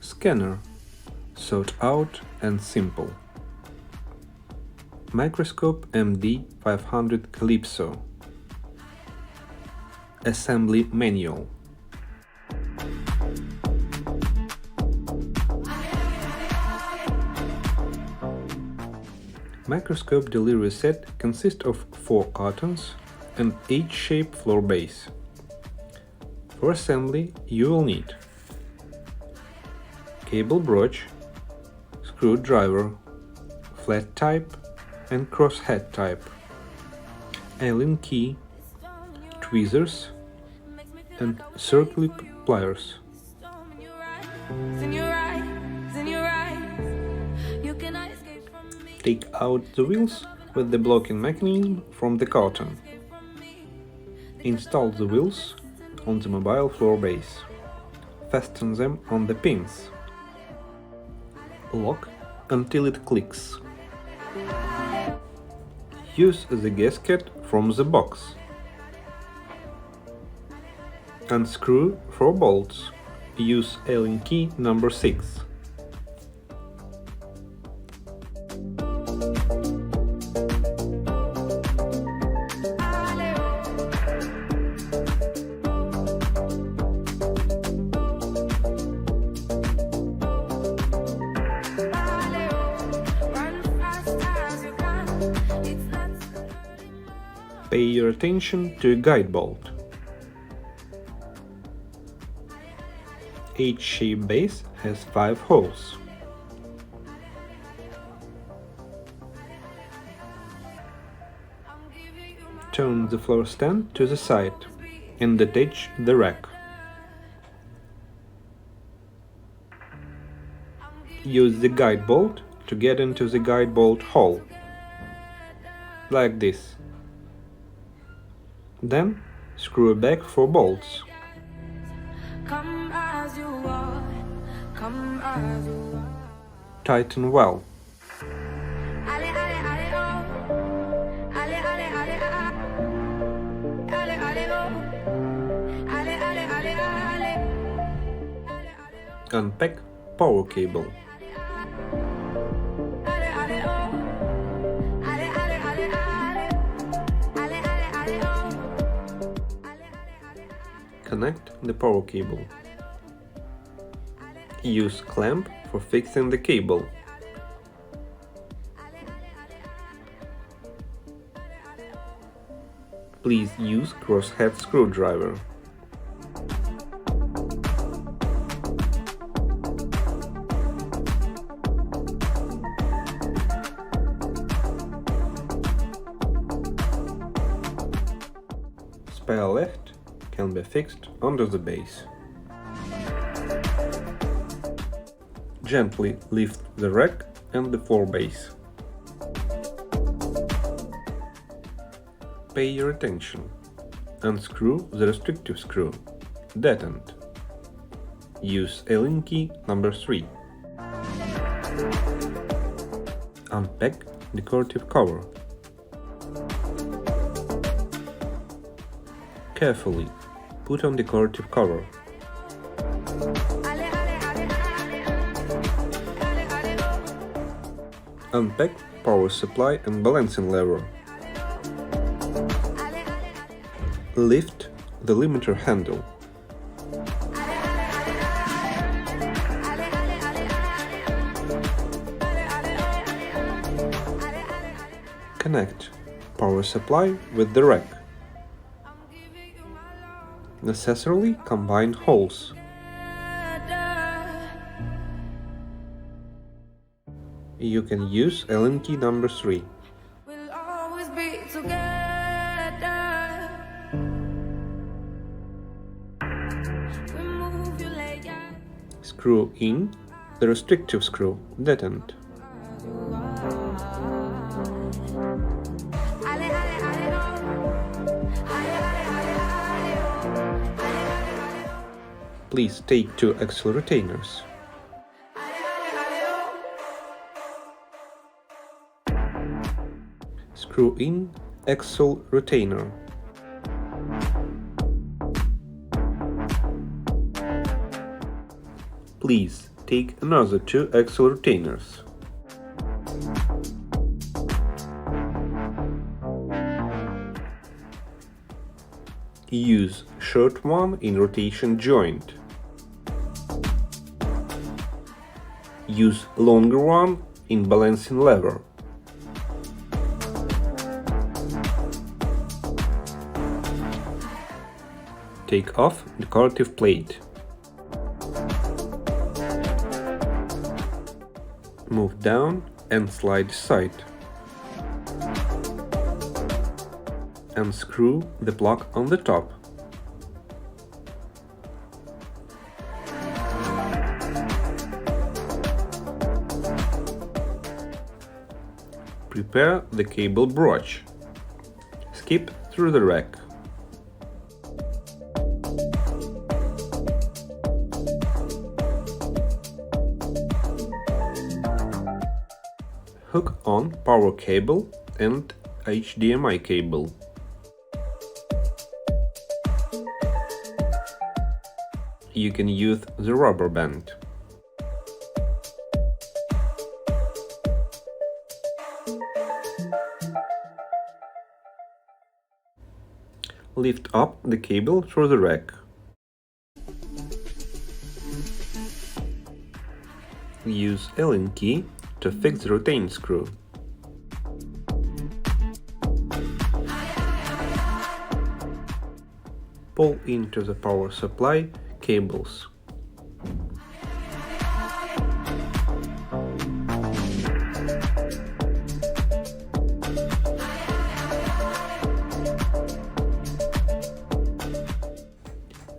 Scanner, thought out and simple. Microscope MD-500 Calipso. Assembly manual. Microscope delivery set consists of 4 cartons and H-shaped floor base. For assembly, you will need cable broach, screwdriver, flat type and crosshead type, Allen key, tweezers and circular pliers. Take out the wheels with the blocking mechanism from the carton. Install the wheels on the mobile floor base. Fasten them on the pins. Lock until it clicks. Use the gasket from the box. Unscrew 4 bolts. Use Allen key number 6. Pay your attention to a guide bolt. H-shaped base has 5 holes. Turn the floor stand to the side and attach the rack. Use the guide bolt to get into the guide bolt hole, like this. Then screw back 4 bolts. Tighten well. Unpack power cable. Connect the power cable. Use clamp for fixing the cable. Please use crosshead screwdriver. Spare left can be fixed under the base. Gently lift the rack and the floor base. Pay your attention. Unscrew the restrictive screw. Detent. Use Allen key number 3. Unpack decorative cover. Carefully put on decorative cover. Unpack power supply and balancing lever. Lift the limiter handle. Connect power supply with the rack. Necessarily combine holes. You can use Allen key number 3. Screw in the restrictive screw. Detent. Please take 2 axle retainers. Screw in axle retainer. Please take another 2 axle retainers. Use short one in rotation joint. Use longer one in balancing lever. Take off decorative plate. Move down and slide aside. Unscrew the plug on the top. Prepare the cable brooch. Skip through the rack. Hook on power cable and HDMI cable. You can use the rubber band. Lift up the cable through the rack. Use Allen key to fix the retain screw. Pull into the power supply cables.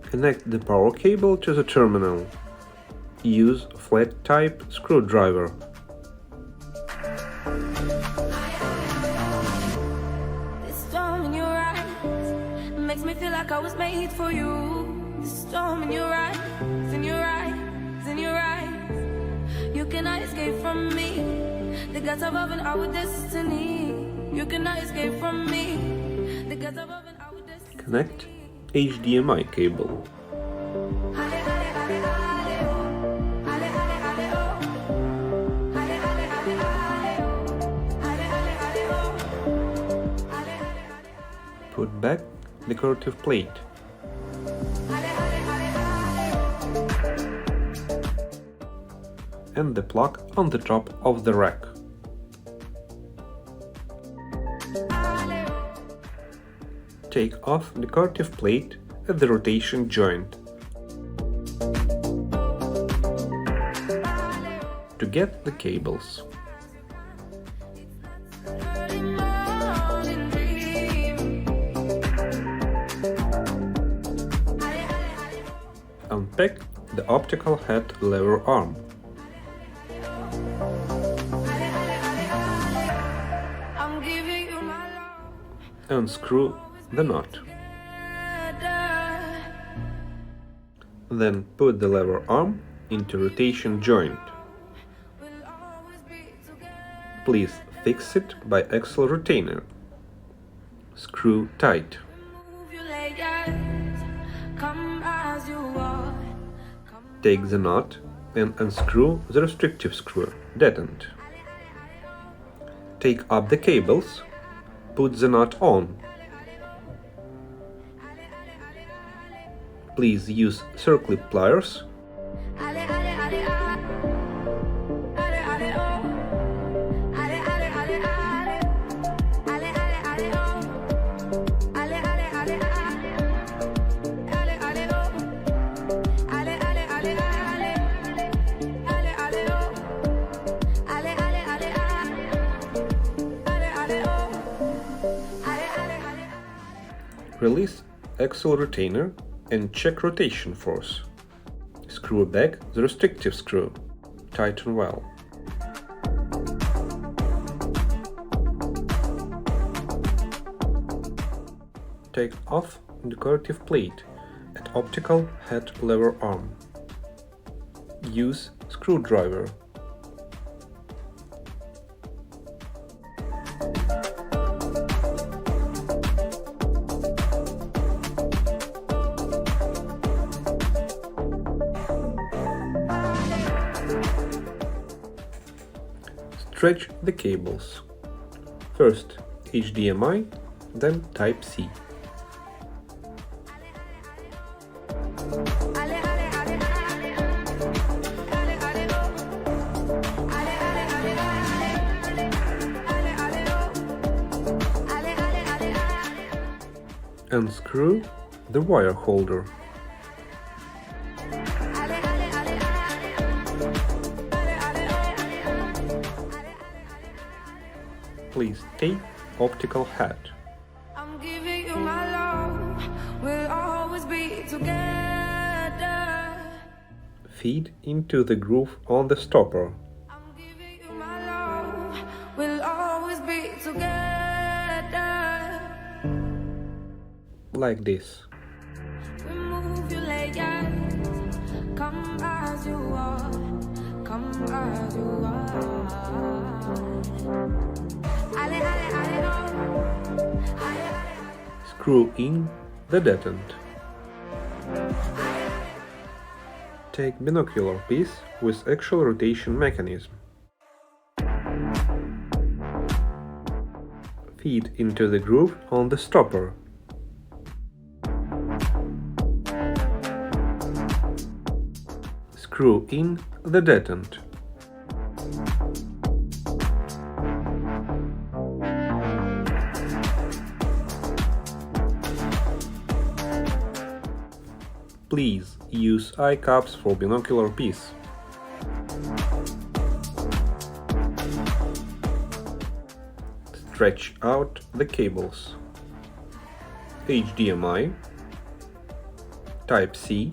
Connect the power cable to the terminal. Use flat type screwdriver. This storm in your eyes makes me feel like I was made for you. The storm in your eyes, in your eyes, in your eyes. You cannot escape from me. The gods above and our destiny. You cannot escape from me. The gods above and our destiny. Connect HDMI cable. Put back decorative plate. And the plug on the top of the rack. Take off decorative plate at the rotation joint. To get the cables. Unpack the optical head lever arm. Unscrew the knot. Then put the lever arm into rotation joint. Please fix it by axle retainer. Screw tight. Take the knot and unscrew the restrictive screw, detent. Take up the cables, put the knot on. Please use circlip pliers. Release axle retainer and check rotation force. Screw back the restrictive screw. Tighten well. Take off decorative plate at optical head lever arm. Use screwdriver. Stretch the cables. First HDMI, then Type-C. Unscrew the wire holder. Please tape optical head. I'm giving you my love, we'll always be together. Feed into the groove on the stopper. I'm giving you my love, we'll always be together. Like this. Remove your layers, come as you are, come as you are. Screw in the detent. Take binocular piece with axial rotation mechanism. Feed into the groove on the stopper. Screw in the detent. Please use eye cups for binocular piece. Stretch out the cables. HDMI, Type-C,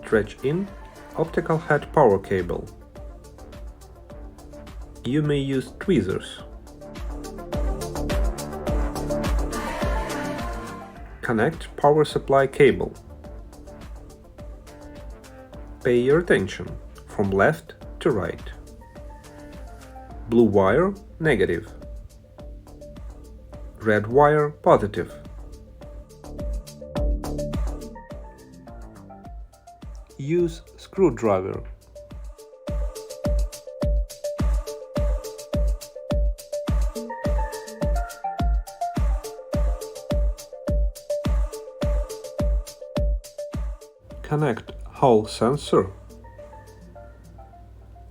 stretch in optical head power cable. You may use tweezers. Connect power supply cable. Pay your attention from left to right. Blue wire negative. Red wire positive. Use screwdriver. Connect Hall sensor.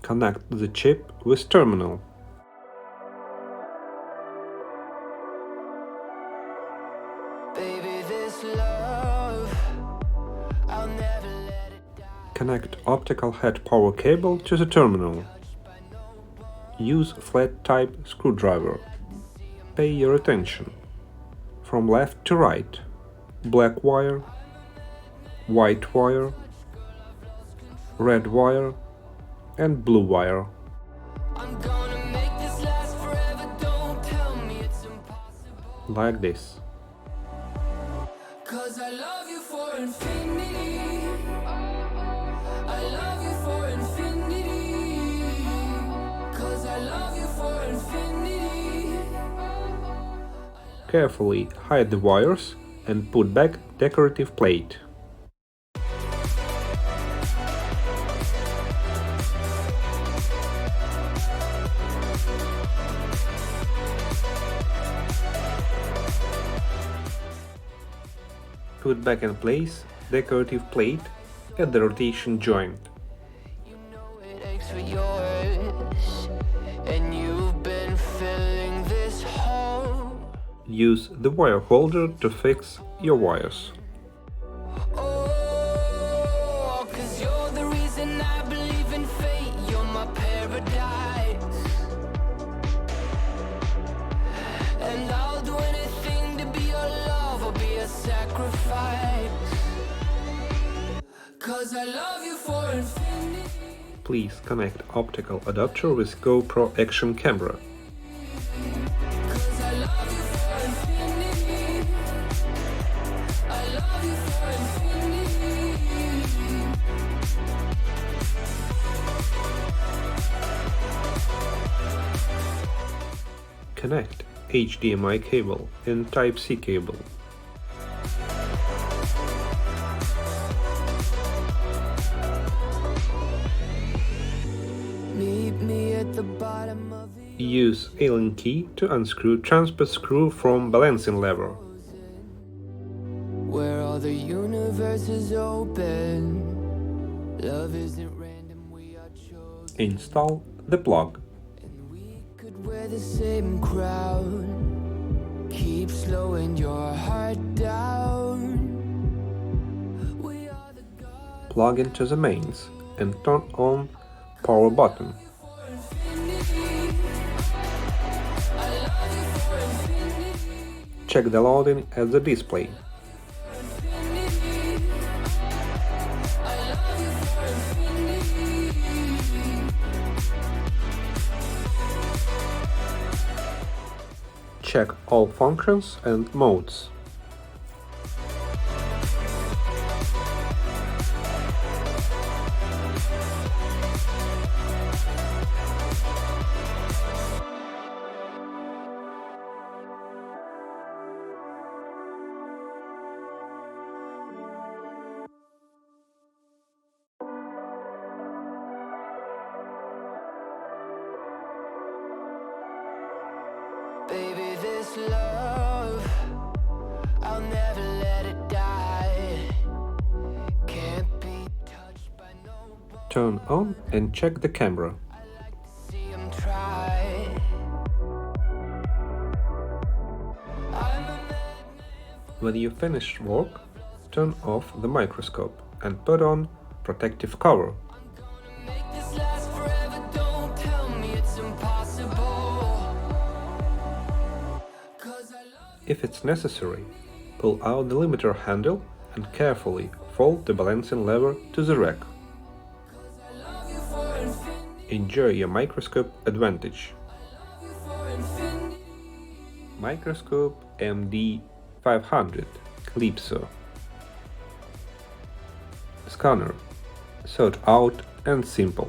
Connect the chip with terminal. Baby, this love, I'll never let it die. Connect optical head power cable to the terminal. Use flat type screwdriver. Pay your attention from left to right. Black wire, white wire, red wire, and blue wire. I'm gonna make this last forever, don't tell me it's impossible. Like this. 'Cause I love you for infinity. I love you for infinity. 'Cause I love you for infinity. Carefully hide the wires and put back decorative plate. Put back in place decorative plate at the rotation joint. You know it aches for yours, and you've been filling this hole. Use the wire holder to fix your wires. Oh, 'cause you're the reason I believe in fate. You're my paradise, and I'll do anything to be your love or be a sacrifice. 'Cause I love you for infinity. Please connect optical adapter with GoPro action camera. 'Cause I love you for infinity. I love you for infinity. Connect HDMI cable and Type-C cable. Use Allen key to unscrew transport screw from balancing lever. Where all the universe is open. Love isn't random, we are chosen. Install the plug. And we could wear the same crown. Keep slowing your heart down. We are the gods. Plug into the mains and turn on power button. Check the loading at the display. Check all functions and modes. Baby, this love, I'll never let it die. Can't be touched by no one. Turn on and check the camera. See him try. I'm a When you finish work, turn off the microscope and put on protective cover. make this last forever. Don't tell me it's impossible. 'Cause I love If it's necessary, pull out the limiter handle and carefully fold the balancing lever to the rack. you for infinity. Enjoy your microscope advantage. You for infinity. Microscope MD-500 Calipso. Scanner. Thought out and simple.